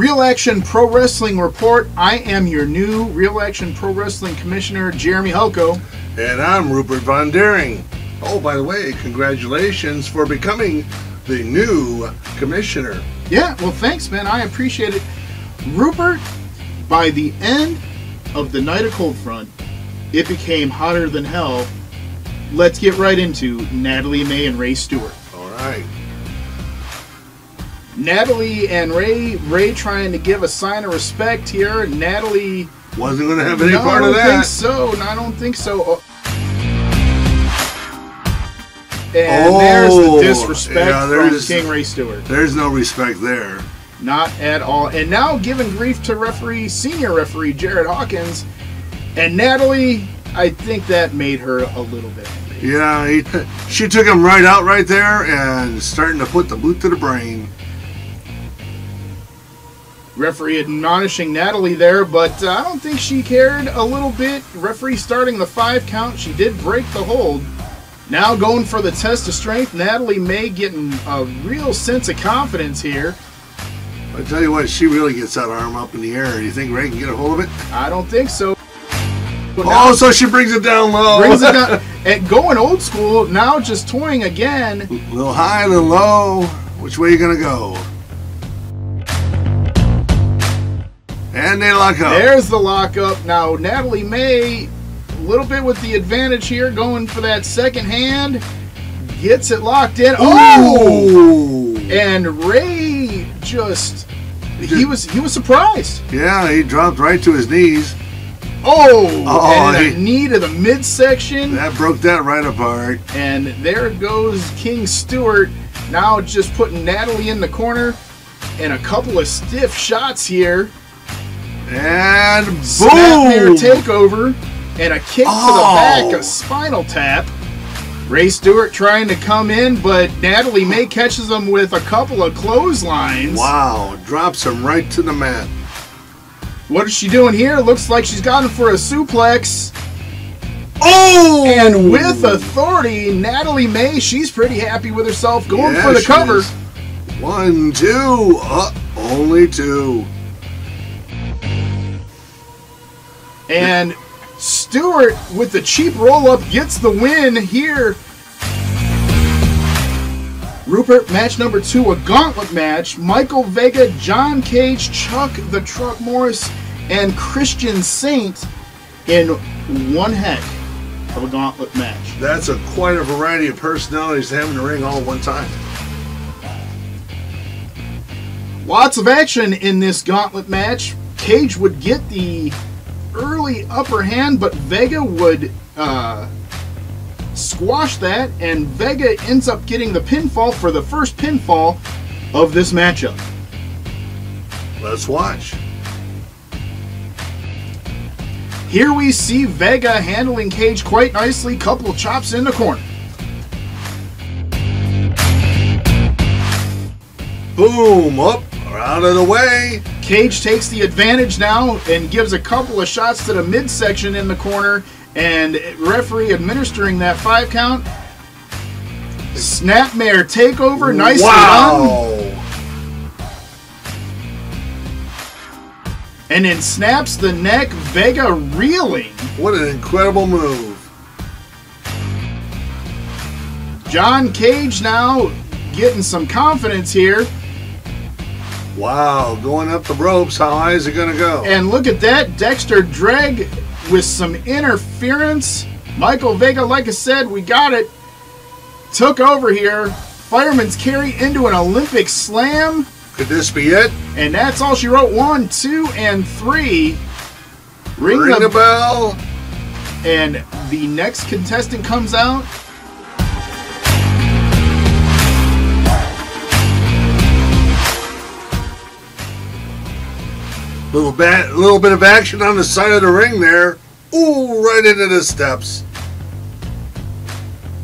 Real Action Pro Wrestling Report. I am your new Real Action Pro Wrestling Commissioner, Jeremy Halco. And I'm Rupert VonDehring. Oh, by the way, congratulations for becoming the new commissioner. Yeah, well, thanks, man. I appreciate it. Rupert, by the end of the Night of Cold Front, it became hotter than hell. Let's get right into Natalya May and Ray Stewart. All right. Natalya and Ray trying to give a sign of respect here. Natalya wasn't going to have any part of that. I don't think so. And there's the disrespect from King Ray Stewart. There's no respect there. Not at all. And now giving grief to senior referee Jared Hawkins. And Natalya, I think that made her a little bit angry. Yeah, she took him right out right there and starting to put the boot to the brain. Referee admonishing Natalya there, but I don't think she cared a little bit. Referee starting the 5 count. She did break the hold. Now going for the test of strength. Natalya May getting a real sense of confidence here. I tell you what, she really gets that arm up in the air. Do you think Ray can get a hold of it? I don't think so. Oh, so she brings it down low. Brings it down. And going old school, now just toying again. A little high, a little low. Which way are you going to go? And they lock up. There's the lockup. Now, Natalya May, a little bit with the advantage here, going for that second hand. Gets it locked in. Oh! And Ray just, he was surprised. Yeah, he dropped right to his knees. And a knee to the midsection. That broke that right apart. And there goes King Stewart, now just putting Natalya in the corner. And a couple of stiff shots here. And boom! Snapmare takeover. And a kick to the back, a spinal tap. Ray Stewart trying to come in, but Natalya May catches him with a couple of clotheslines. Wow, drops him right to the mat. What is she doing here? Looks like she's got him for a suplex. Oh! And with authority, Natalya May, she's pretty happy with herself, going for the cover. 1, 2, only 2. And Stewart, with the cheap roll-up, gets the win here. Rupert, match number 2, a gauntlet match. Michael Vega, John Cage, Chuck the Truck Morris, and Christian Saint in one heck of a gauntlet match. That's quite a variety of personalities to have in the ring all at one time. Lots of action in this gauntlet match. Cage would get the early upper hand, but Vega would squash that, and Vega ends up getting the pinfall for the first pinfall of this matchup. Let's watch. Here we see Vega handling Cage quite nicely. Couple of chops in the corner. Boom, up, out of the way. Cage takes the advantage now and gives a couple of shots to the midsection in the corner, and referee administering that 5 count. Snapmare takeover, nicely done. And then snaps the neck, Vega reeling. What an incredible move. John Cage now getting some confidence here. Wow, going up the ropes, how high is it going to go? And look at that, Dexter Dreg with some interference. Michael Vega, like I said, we got it. Took over here. Fireman's carry into an Olympic slam. Could this be it? And that's all she wrote. 1, 2, and 3. Ring the bell. And the next contestant comes out. Little bit of action on the side of the ring there. Ooh, right into the steps.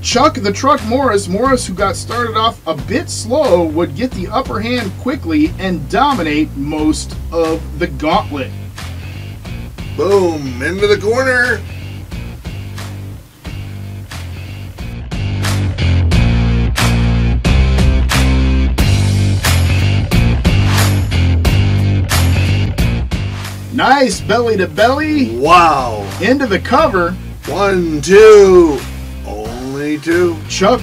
Chuck the Truck Morris, who got started off a bit slow, would get the upper hand quickly and dominate most of the gauntlet. Boom, into the corner. Nice belly to belly. Wow. Into the cover. 1, 2. Only 2. Chuck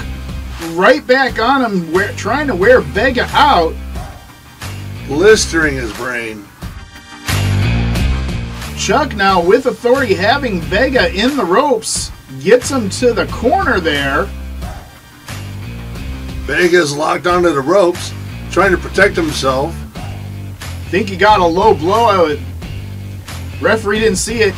right back on him, trying to wear Vega out. Blistering his brain. Chuck now with authority, having Vega in the ropes, gets him to the corner there. Vega's locked onto the ropes, trying to protect himself. Think he got a low blow. Referee didn't see it.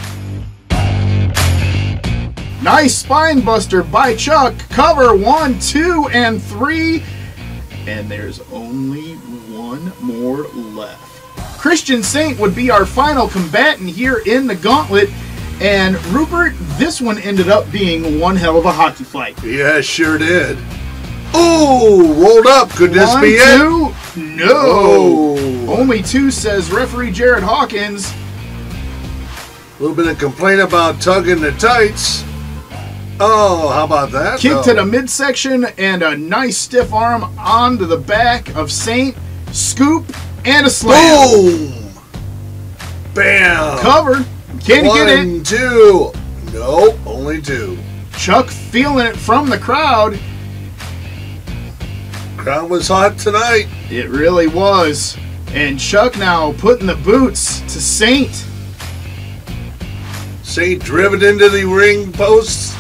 Nice spine buster by Chuck. Cover 1, 2, and 3. And there's only one more left. Christian Saint would be our final combatant here in the gauntlet. And Rupert, this one ended up being one hell of a hockey fight. Yeah, sure did. Oh, rolled up. Could this be it? 1, 2? No. Only 2, says referee Jared Hawkins. A little bit of complaint about tugging the tights. Oh, how about that? Kick to the midsection and a nice stiff arm onto the back of Saint. Scoop and a slam. Boom! Bam! Cover. Can he get it? 1, 2. Nope, only 2. Chuck feeling it from the crowd. Crowd was hot tonight. It really was. And Chuck now putting the boots to Saint. Saint driven into the ring posts.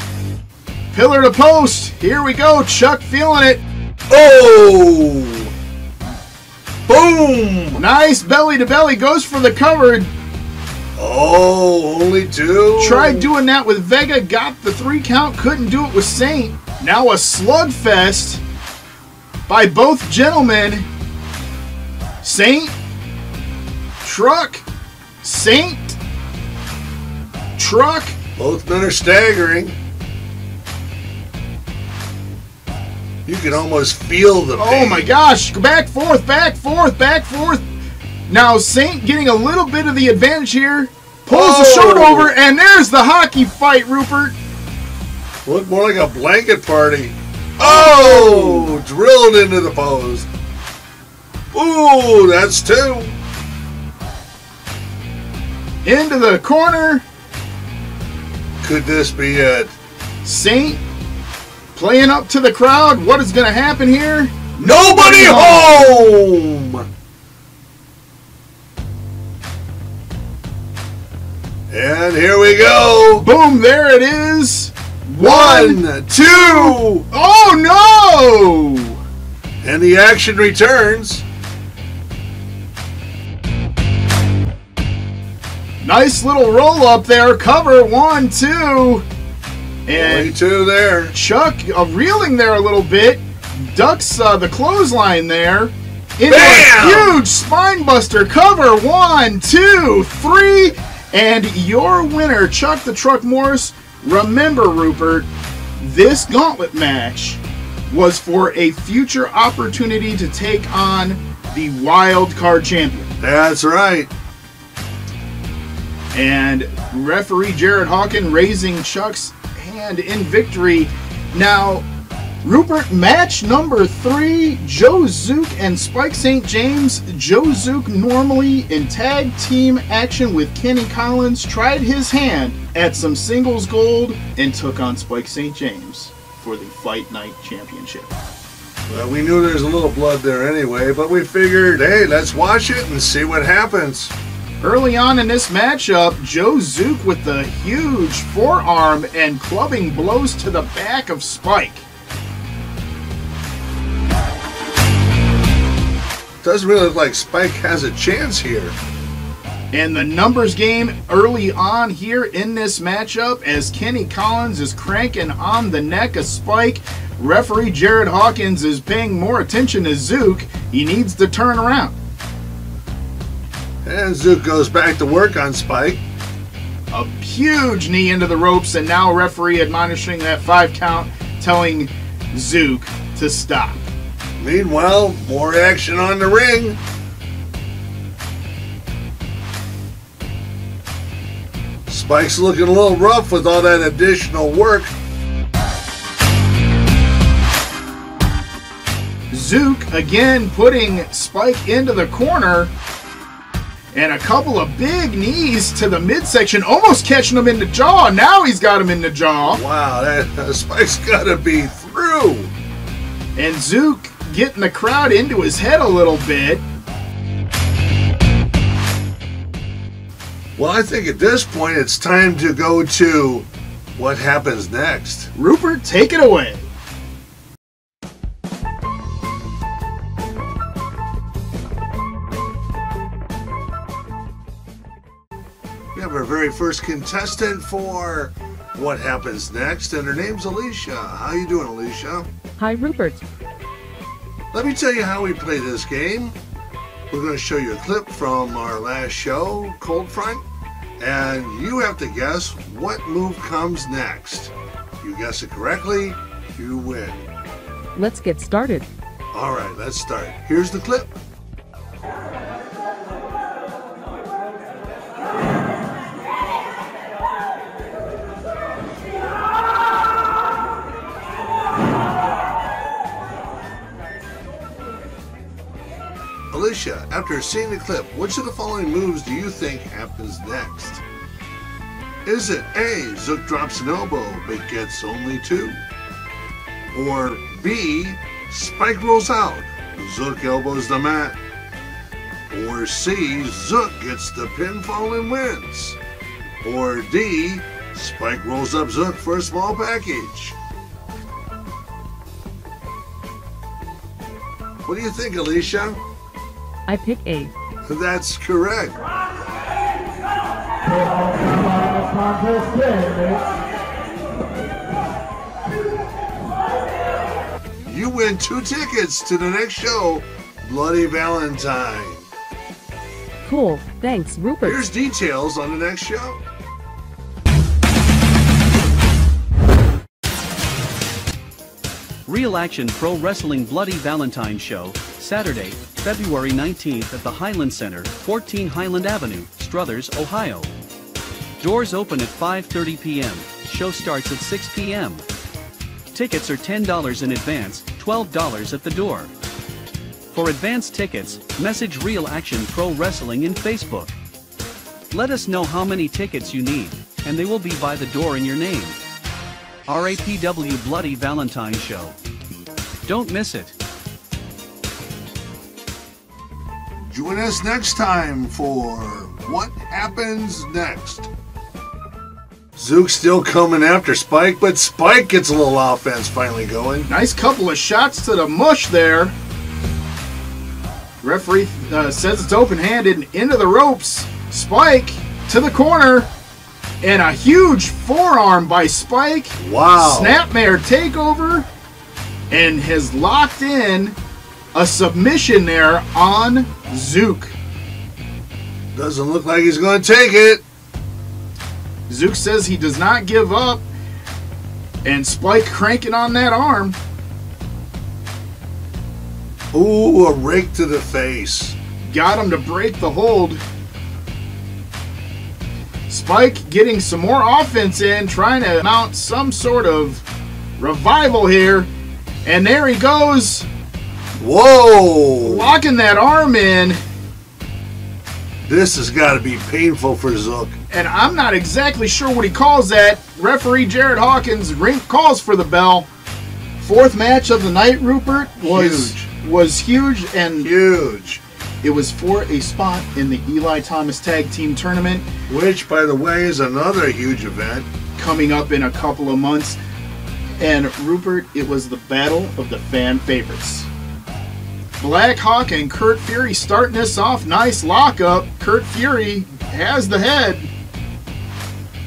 Pillar to post. Here we go. Chuck feeling it. Oh! Boom! Nice belly to belly. Goes for the cover. Oh, only 2. Tried doing that with Vega. Got the 3 count. Couldn't do it with Saint. Now a slugfest by both gentlemen. Saint. Truck. Saint. Truck. Both men are staggering. You can almost feel the pain. Oh my gosh. Back, forth, back, forth, back, forth. Now Saint getting a little bit of the advantage here. Pulls the shirt over, and there's the hockey fight, Rupert. Looked more like a blanket party. Oh! Drilled into the post. Ooh, that's 2. Into the corner. Could this be it? Saint playing up to the crowd. What is going to happen here? Nobody home! And here we go. Boom, there it is. 1, 2. Oh, no! And the action returns. Nice little roll up there. Cover 1, 2. And only 2 there. Chuck reeling there a little bit. Ducks the clothesline there. Into Bam! a huge spine buster. Cover 1, 2, 3. And your winner, Chuck the Truck Morris. Remember, Rupert, this gauntlet match was for a future opportunity to take on the wild card champion. That's right. And referee Jared Hawkins raising Chuck's hand in victory. Now, Rupert, match number 3, Joe Zuk and Spike St. James. Joe Zuk, normally in tag team action with Kenny Collins, tried his hand at some singles gold and took on Spike St. James for the Fight Night Championship. Well, we knew there was a little blood there anyway, but we figured, hey, let's watch it and see what happens. Early on in this matchup, Joe Zuk with the huge forearm and clubbing blows to the back of Spike. Doesn't really look like Spike has a chance here. And the numbers game early on here in this matchup as Kenny Collins is cranking on the neck of Spike. Referee Jared Hawkins is paying more attention to Zuk. He needs to turn around. And Zuke goes back to work on Spike. A huge knee into the ropes, and now referee admonishing that 5 count, telling Zuk to stop. Meanwhile, more action on the ring. Spike's looking a little rough with all that additional work. Zuk again putting Spike into the corner. And a couple of big knees to the midsection, almost catching him in the jaw. Now he's got him in the jaw. Wow, that Spike's got to be through. And Zuke getting the crowd into his head a little bit. Well, I think at this point it's time to go to what happens next. Rupert, take it away. We have our very first contestant for what happens next, and her name's Alicia. How you doing, Alicia? Hi, Rupert. Let me tell you how we play this game. We're going to show you a clip from our last show, Cold Front, and you have to guess what move comes next. You guess it correctly, you win. Let's get started. All right, let's start. Here's the clip. Alicia, after seeing the clip, which of the following moves do you think happens next? Is it A, Zook drops an elbow but gets only 2? Or B, Spike rolls out, Zook elbows the mat? Or C, Zook gets the pinfall and wins? Or D, Spike rolls up Zook for a small package? What do you think, Alicia? I pick A. That's correct. You win 2 tickets to the next show, Bloody Valentine. Cool. Thanks, Rupert. Here's details on the next show. Real Action Pro Wrestling Bloody Valentine Show, Saturday, February 19th at the Highland Center, 14 Highland Avenue, Struthers, Ohio. Doors open at 5:30 p.m. Show starts at 6 p.m. Tickets are $10 in advance, $12 at the door. For advance tickets, message Real Action Pro Wrestling in Facebook. Let us know how many tickets you need, and they will be by the door in your name. RAPW Bloody Valentine Show. Don't miss it. Join us next time for What Happens Next. Zook's still coming after Spike, but Spike gets a little offense finally going. Nice couple of shots to the mush there. Referee says it's open-handed into the ropes. Spike to the corner. And a huge forearm by Spike. Wow. Snapmare takeover. And has locked in a submission there on Zook. Doesn't look like he's going to take it. Zook says he does not give up. And Spike cranking on that arm. Ooh, a rake to the face. Got him to break the hold. Spike getting some more offense in, trying to mount some sort of revival here. And there he goes. Whoa! Locking that arm in. This has got to be painful for Zook. And I'm not exactly sure what he calls that. Referee Jared Hawkins calls for the bell. 4th match of the night, Rupert, was huge. And huge. It was for a spot in the Eli Thomas Tag Team Tournament. Which, by the way, is another huge event. Coming up in a couple of months. And Rupert, it was the battle of the fan favorites. Blackhawk and Kurt Fury starting this off. Nice lockup. Kurt Fury has the head.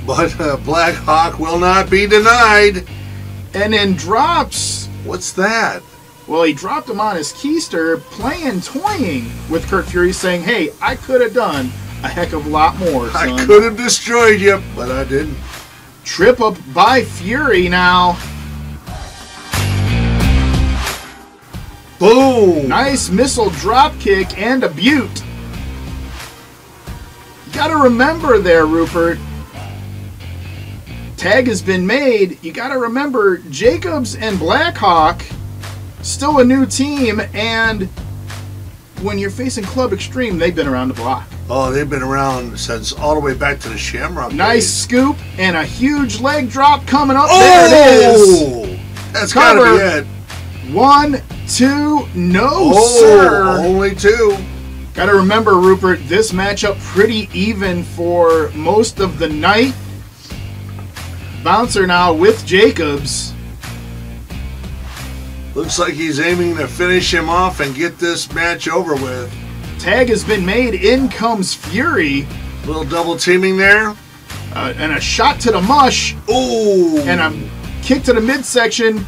But Blackhawk will not be denied. And then drops. What's that? Well, he dropped him on his keister, toying with Kurt Fury, saying, hey, I could have done a heck of a lot more, son. I could have destroyed you, but I didn't. Trip up by Fury now. Boom! Nice missile drop kick and a butte. You got to remember there, Rupert. Tag has been made. You got to remember Jacobs and Blackhawk, still a new team, and when you're facing Club Extreme, they've been around the block. Oh, they've been around since all the way back to the Shamrock. Nice days. scoop and a huge leg drop coming up. There it is. That's Cover. gotta be it. 1, 2, no, Oh, sir. only 2. Got to remember, Rupert, this matchup pretty even for most of the night. Bouncer now with Jacobs. Looks like he's aiming to finish him off and get this match over with. Tag has been made. In comes Fury. Little double teaming there. And a shot to the mush. Oh! And a kick to the midsection.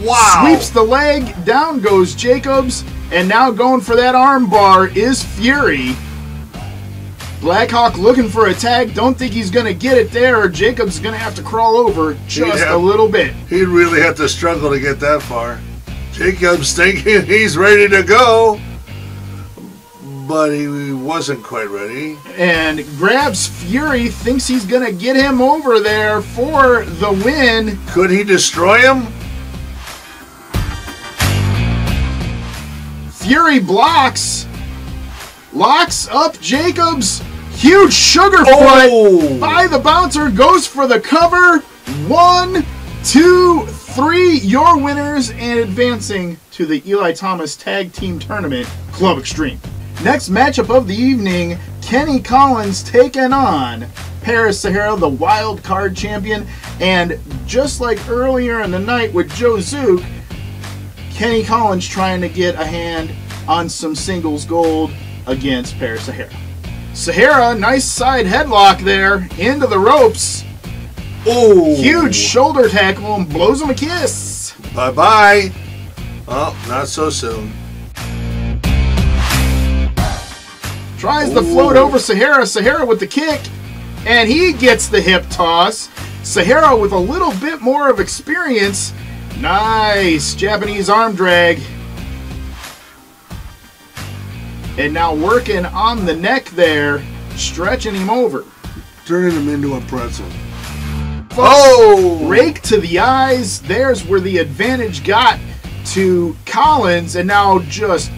Wow! Sweeps the leg. Down goes Jacobs. And now going for that arm bar is Fury. Blackhawk looking for a tag. Don't think he's going to get it there. Jacobs is going to have to crawl over just a little bit. He'd really have to struggle to get that far. Jacobs thinking he's ready to go. But he wasn't quite ready. And grabs Fury. Thinks he's going to get him over there for the win. Could he destroy him? Fury blocks. Locks up Jacobs. Huge sugar foot by the bouncer. Goes for the cover. 1, 2, 3. Your winners and advancing to the Eli Thomas Tag Team Tournament, Club Extreme. Next matchup of the evening, Kenny Collins taking on Paris Sahara, the wild card champion. And just like earlier in the night with Joe Zuk, Kenny Collins trying to get a hand on some singles gold against Paris Sahara. Sahara, nice side headlock there into the ropes. Oh! Huge shoulder tackle and blows him a kiss. Bye-bye. Oh, not so soon. Tries to float over Sahara. Sahara with the kick. And he gets the hip toss. Sahara with a little bit more of experience. Nice Japanese arm drag. And now working on the neck there, stretching him over. Turning him into a pretzel. Oh! Rake to the eyes. There's where the advantage got to Collins. And now just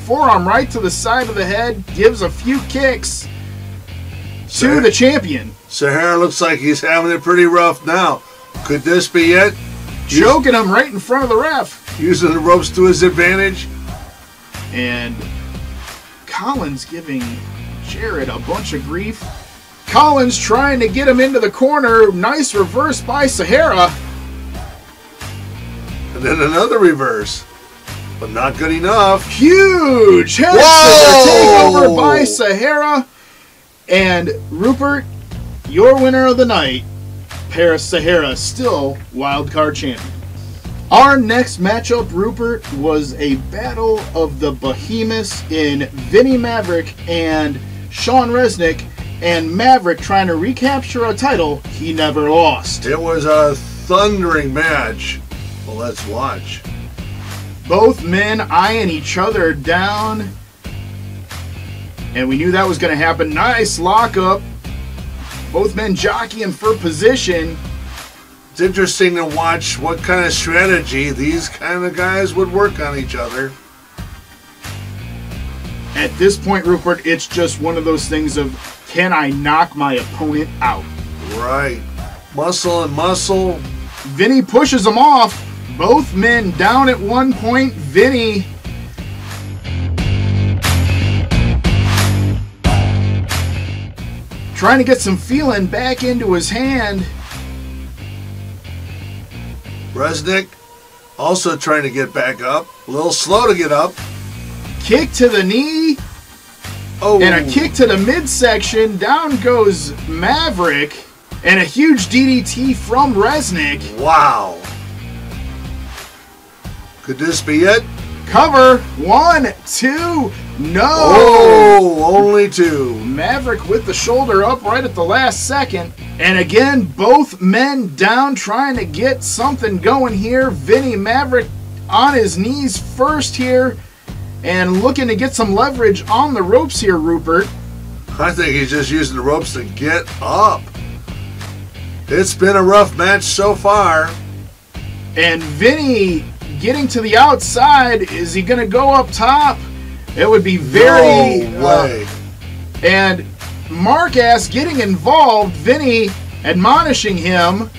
forearm right to the side of the head. Gives a few kicks to the champion. Sahara looks like he's having it pretty rough now. Could this be it? Choking him right in front of the ref. Using the ropes to his advantage. And Collins giving Jarrett a bunch of grief. Collins trying to get him into the corner. Nice reverse by Sahara. And then another reverse. But not good enough. Huge head takeover by Sahara. And Rupert, your winner of the night, Paris Sahara, still wildcard champion. Our next matchup, Rupert, was a battle of the behemoths in Vinnie Maverick and Sean Resnick, and Maverick trying to recapture a title he never lost. It was a thundering match. Well, let's watch. Both men eyeing each other down, and we knew that was going to happen. Nice lockup. Both men jockeying for position. It's interesting to watch what kind of strategy these kind of guys would work on each other. At this point, Rupert, it's just one of those things of, can I knock my opponent out? Right. Muscle and muscle. Vinny pushes him off. Both men down at one point. Vinny trying to get some feeling back into his hand. Resnick also trying to get back up. A little slow to get up. Kick to the knee. Oh. And a kick to the midsection. Down goes Maverick. And a huge DDT from Resnick. Wow. Could this be it? Cover. 1, 2. No. Oh, only 2. Maverick with the shoulder up right at the last second. And again, both men down trying to get something going here. Vinny Maverick on his knees first here and looking to get some leverage on the ropes here, Rupert. I think he's just using the ropes to get up. It's been a rough match so far. And Vinny getting to the outside. Is he going to go up top? It would be very... No way. And Mark-ass getting involved, Vinny admonishing him.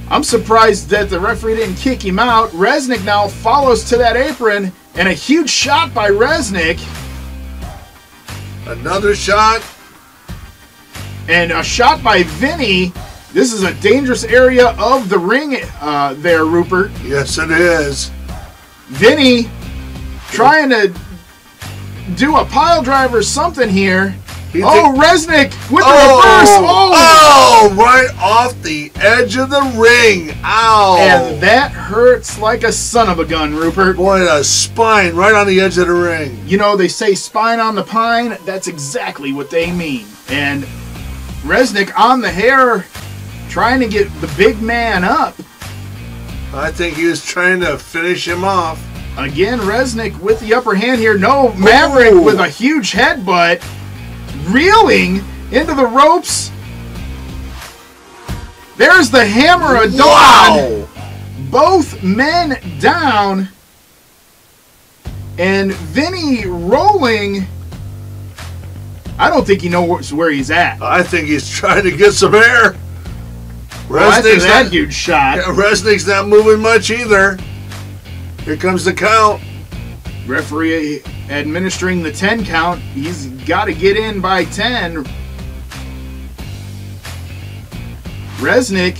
I'm surprised that the referee didn't kick him out. Resnick now follows to that apron, and a huge shot by Resnick. Another shot. And a shot by Vinny. This is a dangerous area of the ring there, Rupert. Yes, it is. Vinny trying to do a pile driver or something here. Resnick with the reverse. Oh, right off the edge of the ring. Ow. And that hurts like a son of a gun, Rupert. Boy, a spine right on the edge of the ring. You know, they say spine on the pine. That's exactly what they mean. And Resnick on the hair, trying to get the big man up. I think he was trying to finish him off. Again, Resnick with the upper hand here. No, Maverick with a huge headbutt. Reeling into the ropes. There's the hammer of dawn. Wow. Both men down. And Vinny rolling. I don't think he knows where he's at. I think he's trying to get some air. After that huge shot. Resnick's not moving much either. Here comes the count. Referee administering the 10 count. He's got to get in by 10. Resnick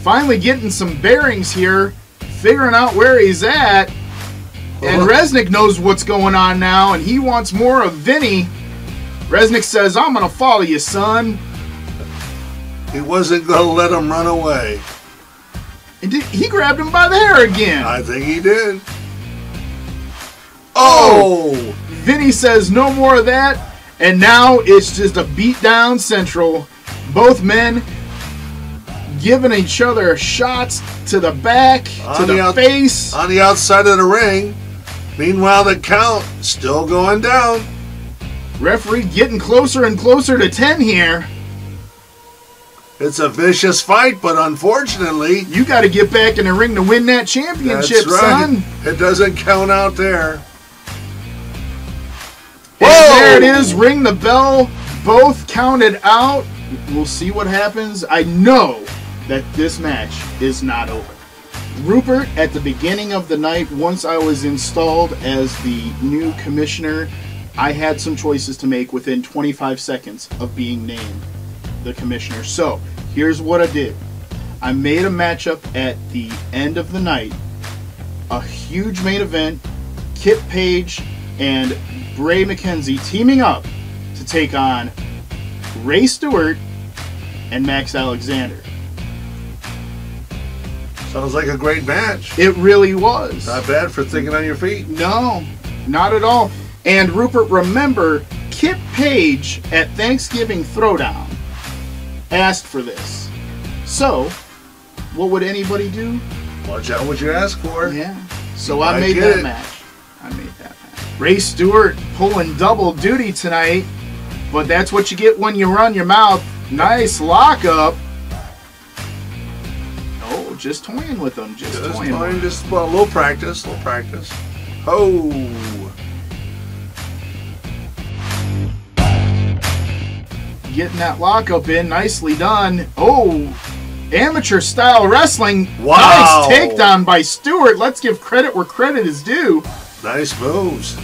finally getting some bearings here, figuring out where he's at. And Resnick knows what's going on now, and he wants more of Vinny. Resnick says, I'm going to follow you, son. He wasn't going to let him run away. And he grabbed him by the hair again. I think he did. Oh! Vinny says no more of that. And now it's just a beatdown central. Both men giving each other shots to the back, to the face. On the outside of the ring. Meanwhile, the count still going down. Referee getting closer and closer to 10 here. It's a vicious fight, but unfortunately... You got to get back in the ring to win that championship, that's right. son. It doesn't count out there. And there it is. Ring the bell. Both counted out. We'll see what happens. I know that this match is not over. Rupert, at the beginning of the night, once I was installed as the new commissioner, I had some choices to make within 25 seconds of being named the commissioner. So, here's what I did. I made a matchup at the end of the night. A huge main event. Kip Page and Bray McKenzie teaming up to take on Ray Stewart and Max Alexander. Sounds like a great match. It really was. Not bad for thinking on your feet. No, not at all. And Rupert, remember, Kip Page at Thanksgiving Throwdown asked for this. So, what would anybody do? Watch out what you ask for. Yeah. So I made that match. Ray Stewart pulling double duty tonight, but that's what you get when you run your mouth. Nice lockup. Oh, just toying with them. Just toying. Just a little practice. Oh. Getting that lockup in. Nicely done. Oh, amateur style wrestling. Wow. Nice takedown by Stewart. Let's give credit where credit is due. Nice moves.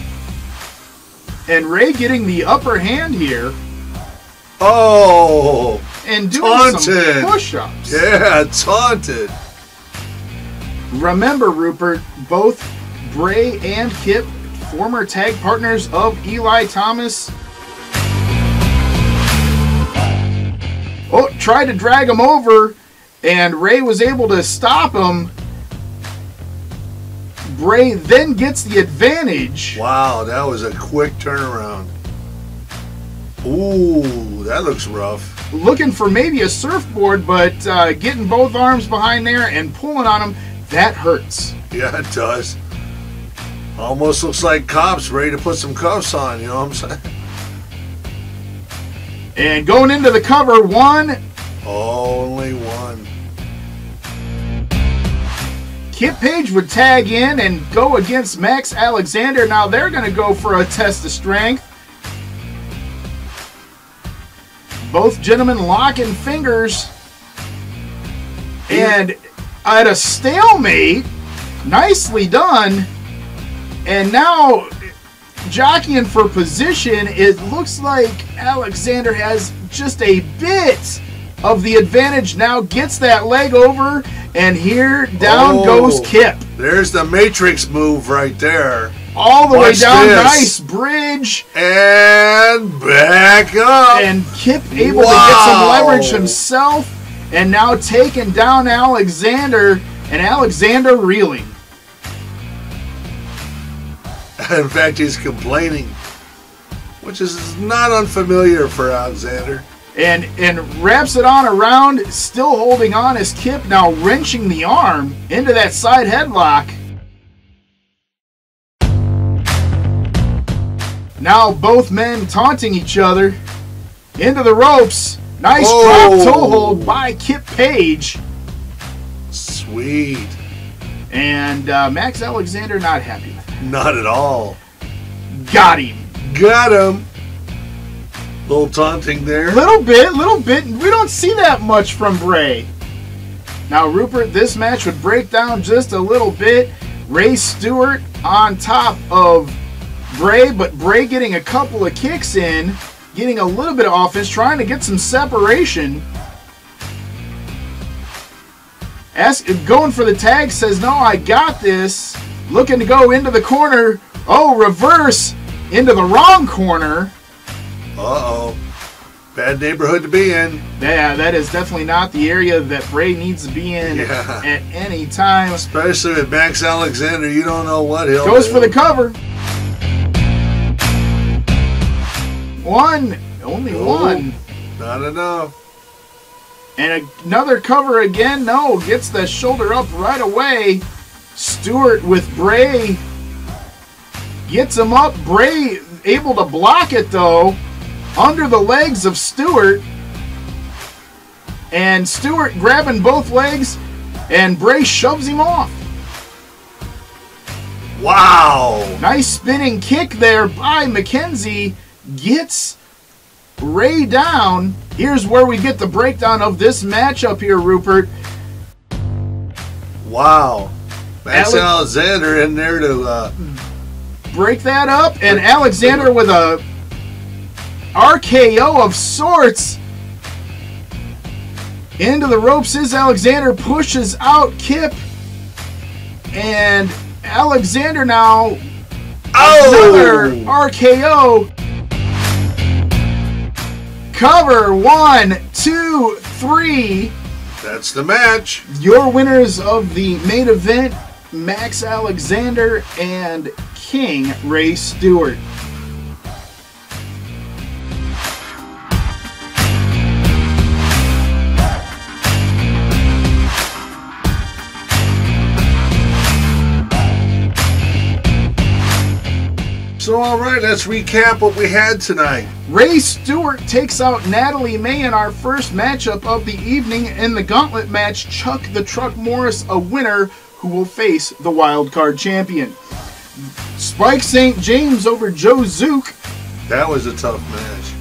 And Ray getting the upper hand here. Oh. And doing some push-ups. Yeah, taunted. Remember, Rupert, both Bray and Kip, former tag partners of Eli Thomas. Oh, tried to drag him over, and Ray was able to stop him. Bray then gets the advantage. Wow, that was a quick turnaround. Ooh, that looks rough. Looking for maybe a surfboard, but getting both arms behind there and pulling on him, that hurts. Yeah, it does. Almost looks like cops ready to put some cuffs on, you know what I'm saying? And going into the cover, one. Only one. Kip Page would tag in and go against Max Alexander. Now they're going to go for a test of strength. Both gentlemen locking fingers. And at a stalemate, nicely done. And now, jockeying for position, it looks like Alexander has just a bit of the advantage. Now gets that leg over, and here down goes Kip. There's the Matrix move right there. All the way down, this. nice bridge. And back up. And Kip able to get some leverage himself, and now taking down Alexander, and Alexander reeling. In fact, he's complaining, which is not unfamiliar for Alexander. And wraps it on around, still holding on as Kip now wrenching the arm into that side headlock. Now both men taunting each other into the ropes. Nice drop toe hold by Kip Page. Sweet. And Max Alexander not happy with it. Not at all. Got him. Got him. Little taunting there. Little bit. We don't see that much from Bray. Now, Rupert, this match would break down just a little bit. Ray Stewart on top of Bray, but Bray getting a couple of kicks in, getting a little bit of offense, trying to get some separation. Going for the tag, says, no, I got this. Looking to go into the corner. Oh, reverse into the wrong corner. Uh-oh. Bad neighborhood to be in. Yeah, that is definitely not the area that Bray needs to be in at any time. Especially with Max Alexander, you don't know what he'll Goes do. for the cover. One. Only one. Not enough. And another cover again. No, gets the shoulder up right away. Stewart with Bray. Gets him up. Bray able to block it though. Under the legs of Stewart. And Stewart grabbing both legs. And Bray shoves him off. Wow. Nice spinning kick there by McKenzie. Gets Ray down. Here's where we get the breakdown of this matchup here, Rupert. Wow. Max Alexander in there to break that up, and Alexander with a RKO of sorts into the ropes. Is Alexander pushes out Kip, and Alexander now another RKO. Cover 1, 2, 3. That's the match. Your winners of the main event, Max Alexander and King Ray Stewart. So, all right, let's recap what we had tonight. Ray Stewart takes out Natalya May in our first matchup of the evening in the Gauntlet Match. Chuck the Truck Morris, a winner who will face the Wild Card Champion. Spike St. James over Joe Zuk. That was a tough match.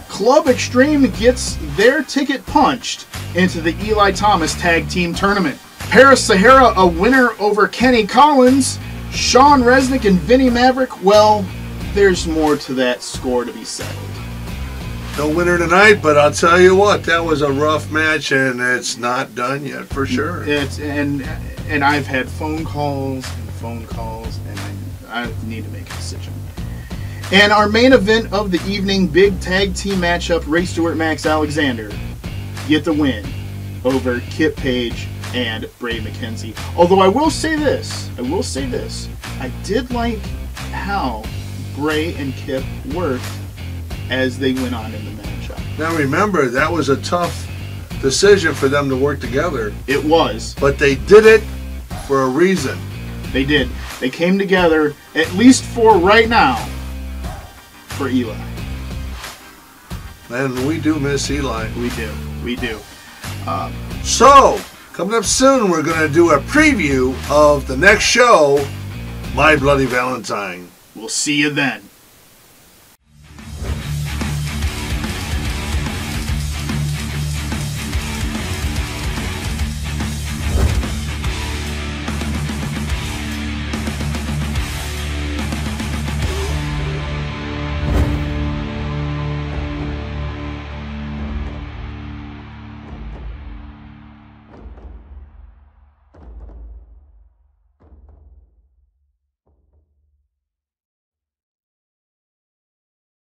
Club Extreme gets their ticket punched into the Eli Thomas Tag Team Tournament. Paris Sahara, a winner over Kenny Collins. Sean Resnick and Vinnie Maverick, well, there's more to that score to be settled. No winner tonight, but I'll tell you what, that was a rough match, and it's not done yet for sure. And I've had phone calls, and I need to make a decision. And our main event of the evening, big tag team matchup, Ray Stewart, Max Alexander get the win over Kip Page and Bray McKenzie. Although I will say this, I did like how Bray and Kip worked as they went on in the matchup. Now remember, that was a tough decision for them to work together. It was. But they did it for a reason. They did. They came together, at least for right now, for Eli. And we do miss Eli. We do. So, coming up soon, we're going to do a preview of the next show, My Bloody Valentine. We'll see you then.